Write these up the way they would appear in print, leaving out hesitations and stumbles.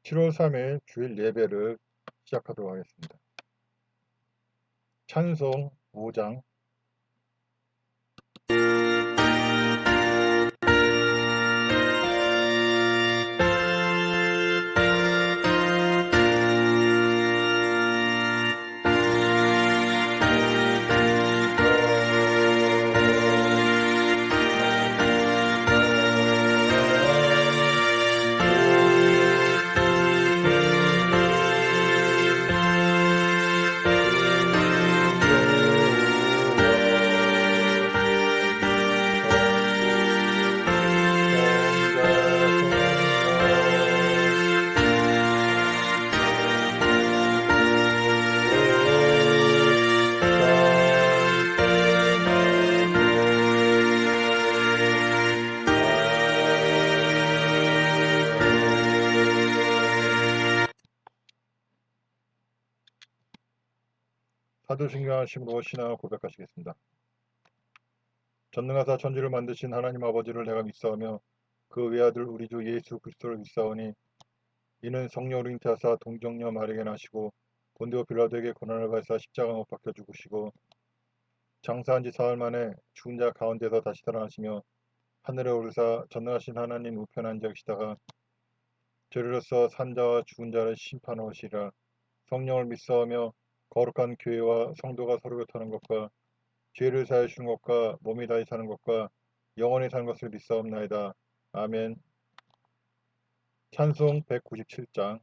7월 3일 주일 예배를 시작하도록 하겠습니다. 찬송 5장. 사도신경하심으로 신앙을 고백하시겠습니다. 전능하사 천지를 만드신 하나님 아버지를 내가 믿사오며 그 외아들 우리 주 예수 그리스도를 믿사오니 이는 성령으로 잉태하사 동정녀 마리아에게 나시고 본디오 빌라도에게 고난을 받으사 십자가 못 박혀 죽으시고 장사한 지 사흘 만에 죽은 자 가운데서 다시 살아나시며 하늘에 오르사 전능하신 하나님 우편에 앉아 계시다가 저리로서 산자와 죽은 자를 심판하시리라. 성령을 믿사오며 거룩한 교회와 성도가 서로 교통하는 것과 죄를 사하여 주는 것과 몸이 다시 사는 것과 영원히 사는 것을 믿사옵나이다. 아멘. 찬송 197장.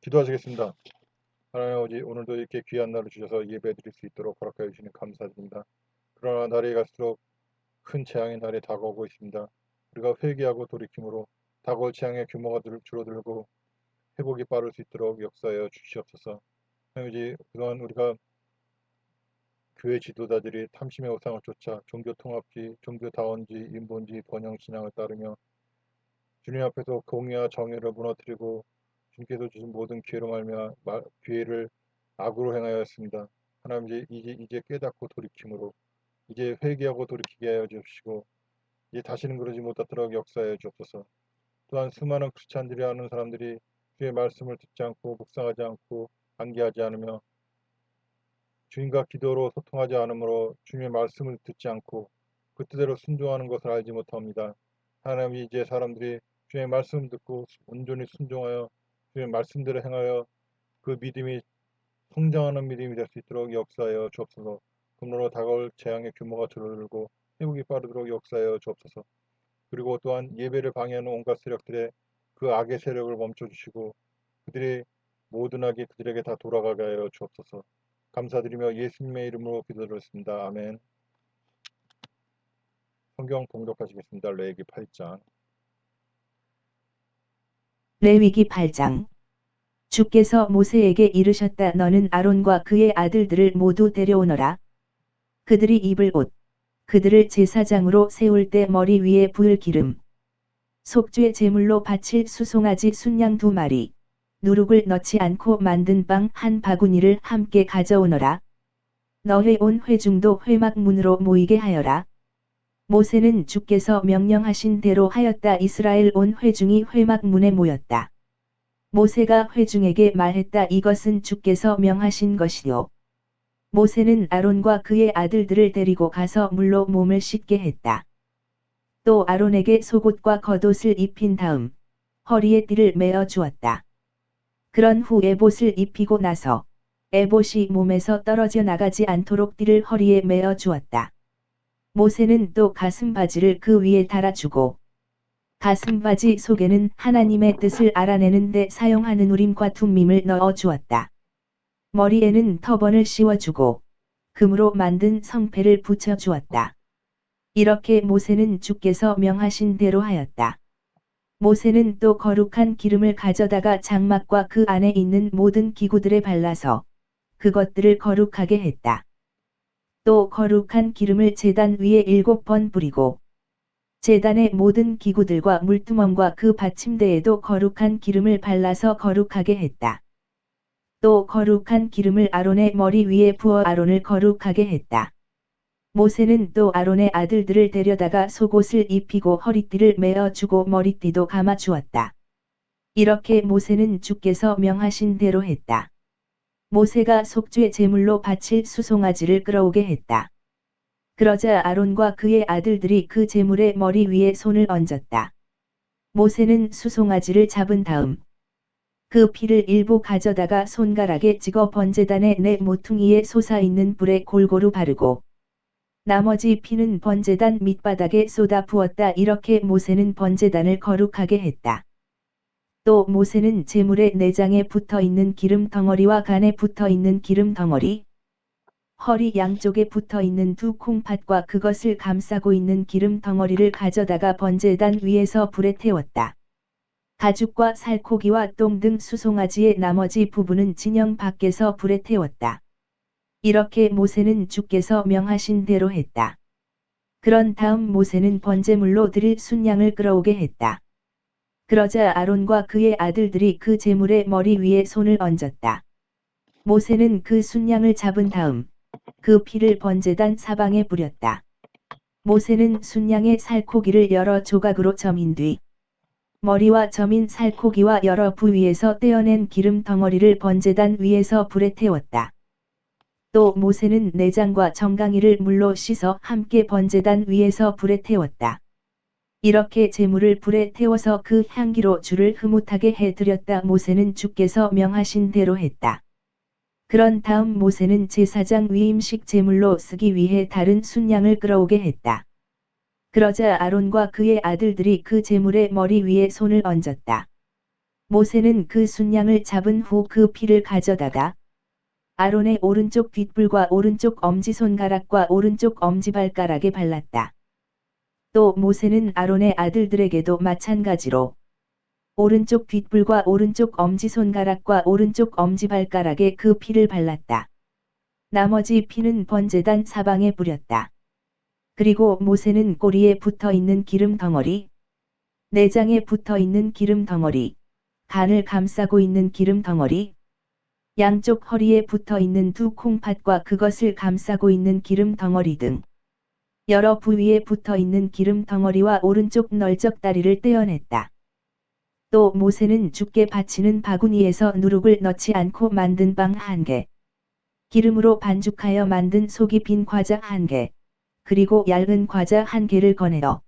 기도하시겠습니다. 하나님 아버지, 오늘도 이렇게 귀한 날을 주셔서 예배 드릴 수 있도록 허락하여 주시니 감사드립니다. 그러나 날이 갈수록 큰 재앙의 날이 다가오고 있습니다. 우리가 회개하고 돌이킴으로 다가올 재앙의 규모가 줄어들고 회복이 빠를 수 있도록 역사하여 주시옵소서. 하나님, 그동안 우리가 교회 지도자들이 탐심의 우상을 쫓아 종교통합지, 종교다원지, 인본지, 번영신앙을 따르며 주님 앞에서 공의와 정의를 무너뜨리고 주님께서 주신 모든 기회로 말미암아 기회를 악으로 행하였습니다. 하나님, 이제 깨닫고 돌이킴으로 이제 회개하고 돌이키게 하여 주시고 이제 다시는 그러지 못하도록 역사하여 주옵소서. 또한 수많은 크리스찬들이 하는 사람들이 주의 말씀을 듣지 않고 묵상하지 않고 암기하지 않으며 주님과 기도로 소통하지 않으므로 주님의 말씀을 듣지 않고 그 뜻대로 순종하는 것을 알지 못합니다. 하나님이 이제 사람들이 주의 말씀을 듣고 온전히 순종하여 주의 말씀대로 행하여 그 믿음이 성장하는 믿음이 될 수 있도록 역사하여 주옵소서. 그러므로 다가올 재앙의 규모가 줄어들고 회복이 빠르도록 역사하여 주옵소서. 그리고 또한 예배를 방해하는 온갖 세력들의 그 악의 세력을 멈춰주시고 그들의 모든 악이 그들에게 다 돌아가게 하여 주옵소서. 감사드리며 예수님의 이름으로 기도드렸습니다. 아멘. 성경 봉독하시겠습니다. 레위기 8장. 레위기 8장. 주께서 모세에게 이르셨다. 너는 아론과 그의 아들들을 모두 데려오너라. 그들이 입을 옷, 그들을 제사장으로 세울 때 머리 위에 부을 기름, 속죄 제물로 바칠 수송아지 순양 2마리, 누룩을 넣지 않고 만든 빵 1바구니를 함께 가져오너라. 너희 온 회중도 회막문으로 모이게 하여라. 모세는 주께서 명령하신 대로 하였다. 이스라엘 온 회중이 회막문에 모였다. 모세가 회중에게 말했다. 이것은 주께서 명하신 것이요. 모세는 아론과 그의 아들들을 데리고 가서 물로 몸을 씻게 했다. 또 아론에게 속옷과 겉옷을 입힌 다음 허리에 띠를 메어 주었다. 그런 후 에봇을 입히고 나서 에봇이 몸에서 떨어져 나가지 않도록 띠를 허리에 메어 주었다. 모세는 또 가슴바지를 그 위에 달아주고 가슴바지 속에는 하나님의 뜻을 알아내는 데 사용하는 우림과 툼밈을 넣어 주었다. 머리에는 터번을 씌워주고 금으로 만든 성패를 붙여 주었다. 이렇게 모세는 주께서 명하신 대로 하였다. 모세는 또 거룩한 기름을 가져다가 장막과 그 안에 있는 모든 기구들에 발라서 그것들을 거룩하게 했다. 또 거룩한 기름을 제단 위에 7번 뿌리고 제단의 모든 기구들과 물두멍과 그 받침대에도 거룩한 기름을 발라서 거룩하게 했다. 또 거룩한 기름을 아론의 머리 위에 부어 아론을 거룩하게 했다. 모세는 또 아론의 아들들을 데려다가 속옷을 입히고 허리띠를 메어 주고 머리띠도 감아 주었다. 이렇게 모세는 주께서 명하신 대로 했다. 모세가 속죄 제물로 바칠 수송아지를 끌어오게 했다. 그러자 아론과 그의 아들들이 그 제물의 머리 위에 손을 얹었다. 모세는 수송아지를 잡은 다음 그 피를 일부 가져다가 손가락에 찍어 번제단의 네 모퉁이에 솟아있는 불에 골고루 바르고 나머지 피는 번제단 밑바닥에 쏟아 부었다. 이렇게 모세는 번제단을 거룩하게 했다. 또 모세는 제물의 내장에 붙어있는 기름 덩어리와 간에 붙어있는 기름 덩어리, 허리 양쪽에 붙어있는 2 콩팥과 그것을 감싸고 있는 기름 덩어리를 가져다가 번제단 위에서 불에 태웠다. 가죽과 살코기와 똥 등 수송아지의 나머지 부분은 진영 밖에서 불에 태웠다. 이렇게 모세는 주께서 명하신 대로 했다. 그런 다음 모세는 번제물로 드릴 순양을 끌어오게 했다. 그러자 아론과 그의 아들들이 그 제물의 머리 위에 손을 얹었다. 모세는 그 순양을 잡은 다음 그 피를 번제단 사방에 뿌렸다. 모세는 순양의 살코기를 여러 조각으로 점인 뒤 머리와 점인 살코기와 여러 부위에서 떼어낸 기름 덩어리를 번제단 위에서 불에 태웠다. 또 모세는 내장과 정강이를 물로 씻어 함께 번제단 위에서 불에 태웠다. 이렇게 제물을 불에 태워서 그 향기로 주를 흐뭇하게 해드렸다. 모세는 주께서 명하신 대로 했다. 그런 다음 모세는 제사장 위임식 제물로 쓰기 위해 다른 순양을 끌어오게 했다. 그러자 아론과 그의 아들들이 그 제물의 머리 위에 손을 얹었다. 모세는 그 순양을 잡은 후 그 피를 가져다가 아론의 오른쪽 뒷불과 오른쪽 엄지손가락과 오른쪽 엄지발가락에 발랐다. 또 모세는 아론의 아들들에게도 마찬가지로 오른쪽 뒷불과 오른쪽 엄지손가락과 오른쪽 엄지발가락에 그 피를 발랐다. 나머지 피는 번제단 사방에 뿌렸다. 그리고 모세는 꼬리에 붙어있는 기름 덩어리, 내장에 붙어있는 기름 덩어리, 간을 감싸고 있는 기름 덩어리, 양쪽 허리에 붙어있는 두 콩팥과 그것을 감싸고 있는 기름 덩어리 등 여러 부위에 붙어있는 기름 덩어리와 오른쪽 널쩍 다리를 떼어냈다. 또 모세는 주께 바치는 바구니에서 누룩을 넣지 않고 만든 빵 1개, 기름으로 반죽하여 만든 속이 빈 과자 1개, 그리고 얇은 과자 1개를 꺼내어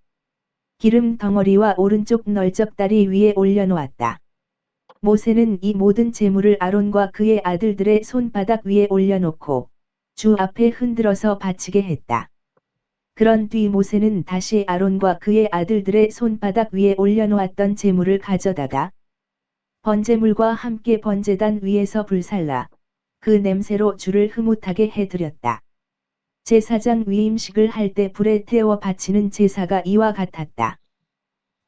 기름 덩어리와 오른쪽 널쩍 다리 위에 올려놓았다. 모세는 이 모든 제물을 아론과 그의 아들들의 손바닥 위에 올려놓고 주 앞에 흔들어서 바치게 했다. 그런 뒤 모세는 다시 아론과 그의 아들들의 손바닥 위에 올려놓았던 제물을 가져다가 번제물과 함께 번제단 위에서 불살라 그 냄새로 주를 흐뭇하게 해드렸다. 제사장 위임식을 할 때 불에 태워 바치는 제사가 이와 같았다.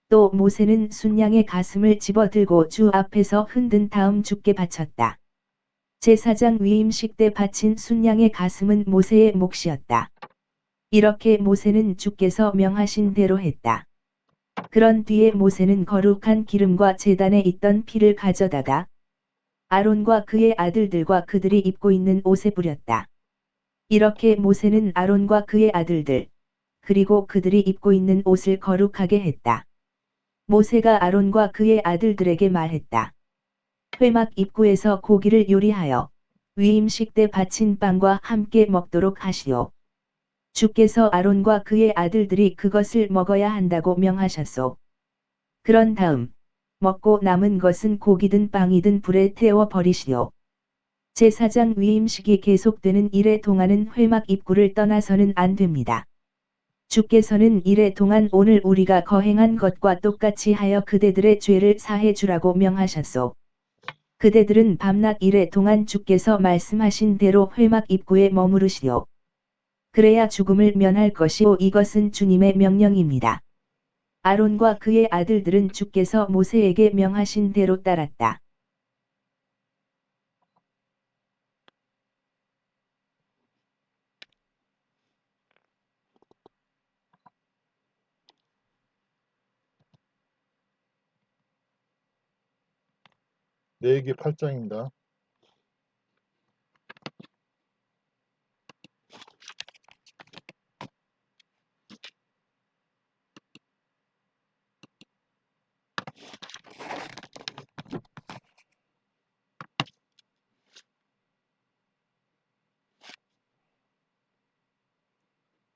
또 모세는 순양의 가슴을 집어들고 주 앞에서 흔든 다음 주께 바쳤다. 제사장 위임식 때 바친 순양의 가슴은 모세의 몫이었다. 이렇게 모세는 주께서 명하신 대로 했다. 그런 뒤에 모세는 거룩한 기름과 제단에 있던 피를 가져다가 아론과 그의 아들들과 그들이 입고 있는 옷에 뿌렸다. 이렇게 모세는 아론과 그의 아들들, 그리고 그들이 입고 있는 옷을 거룩하게 했다. 모세가 아론과 그의 아들들에게 말했다. 회막 입구에서 고기를 요리하여 위임식 때 바친 빵과 함께 먹도록 하시오. 주께서 아론과 그의 아들들이 그것을 먹어야 한다고 명하셨소. 그런 다음 먹고 남은 것은 고기든 빵이든 불에 태워 버리시오. 제사장 위임식이 계속되는 이래 동안은 회막 입구를 떠나서는 안 됩니다. 주께서는 이래 동안 오늘 우리가 거행한 것과 똑같이 하여 그대들의 죄를 사해 주라고 명하셨소. 그대들은 밤낮 이래 동안 주께서 말씀하신 대로 회막 입구에 머무르시오. 그래야 죽음을 면할 것이오. 이것은 주님의 명령입니다. 아론과 그의 아들들은 주께서 모세에게 명하신 대로 따랐다. 레위기 8장입니다.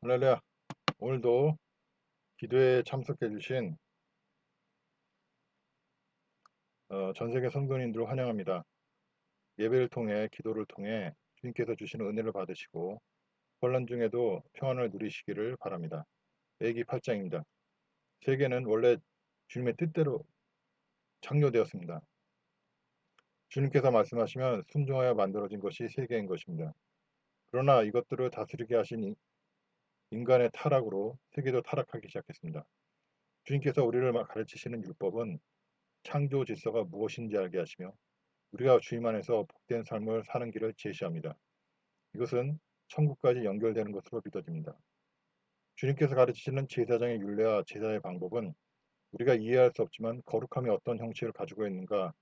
할렐루야. 오늘도 기도에 참석해 주신 전 세계 성도님들을 환영합니다. 예배를 통해 기도를 통해 주님께서 주시는 은혜를 받으시고 혼란 중에도 평안을 누리시기를 바랍니다. 레위기 8장입니다. 세계는 원래 주님의 뜻대로 창조되었습니다. 주님께서 말씀하시면 순종하여 만들어진 것이 세계인 것입니다. 그러나 이것들을 다스리게 하신 인간의 타락으로 세계도 타락하기 시작했습니다. 주님께서 우리를 가르치시는 율법은 창조 질서가 무엇인지 알게 하시며 우리가 주님 안에서 복된 삶을 사는 길을 제시합니다. 이것은 천국까지 연결되는 것으로 믿어집니다. 주님께서 가르치시는 제사장의 율례와 제사의 방법은 우리가 이해할 수 없지만 거룩함이 어떤 형식을 가지고 있는가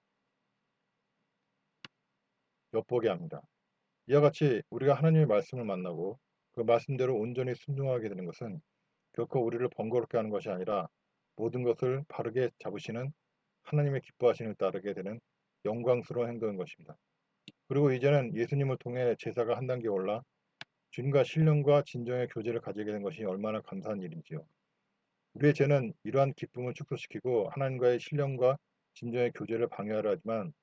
엿보게 합니다. 이와 같이 우리가 하나님의 말씀을 만나고 그 말씀대로 온전히 순종하게 되는 것은 결코 우리를 번거롭게 하는 것이 아니라 모든 것을 바르게 잡으시는 하나님의 기뻐하시는 일을 따르게 되는 영광스러운 행동인 것입니다. 그리고 이제는 예수님을 통해 제사가 한 단계 올라 주님과 신령과 진정의 교제를 가지게 된 것이 얼마나 감사한 일인지요. 우리의 죄는 이러한 기쁨을 축소시키고 하나님과의 신령과 진정의 교제를 방해하려 하지만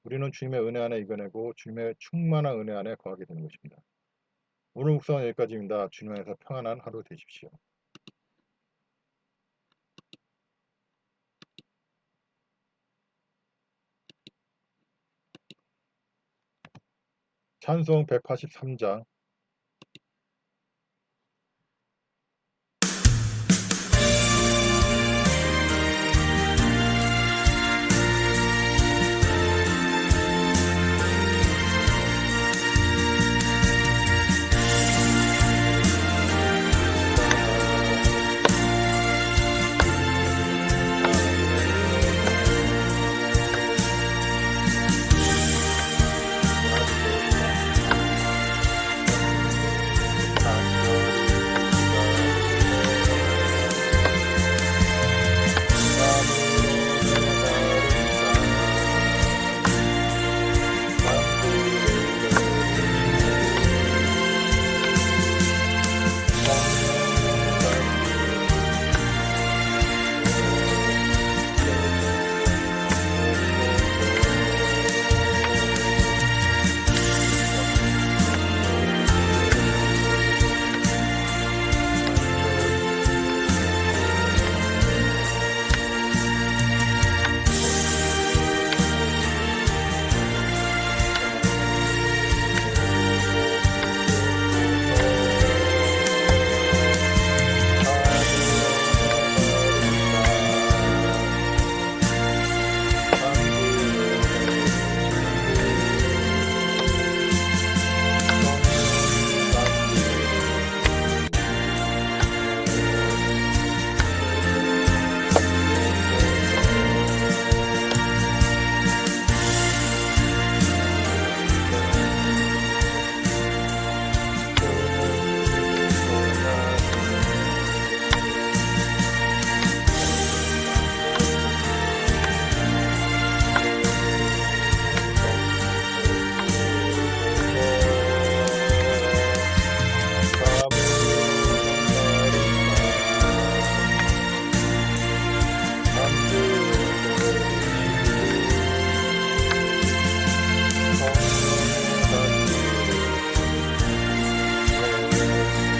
우리는 주님의 은혜 안에 이겨내고 주님의 충만한 은혜 안에 거하게 되는 것입니다. 오늘 묵상은 여기까지입니다. 주님 안에서 평안한 하루 되십시오. 찬송 183장 주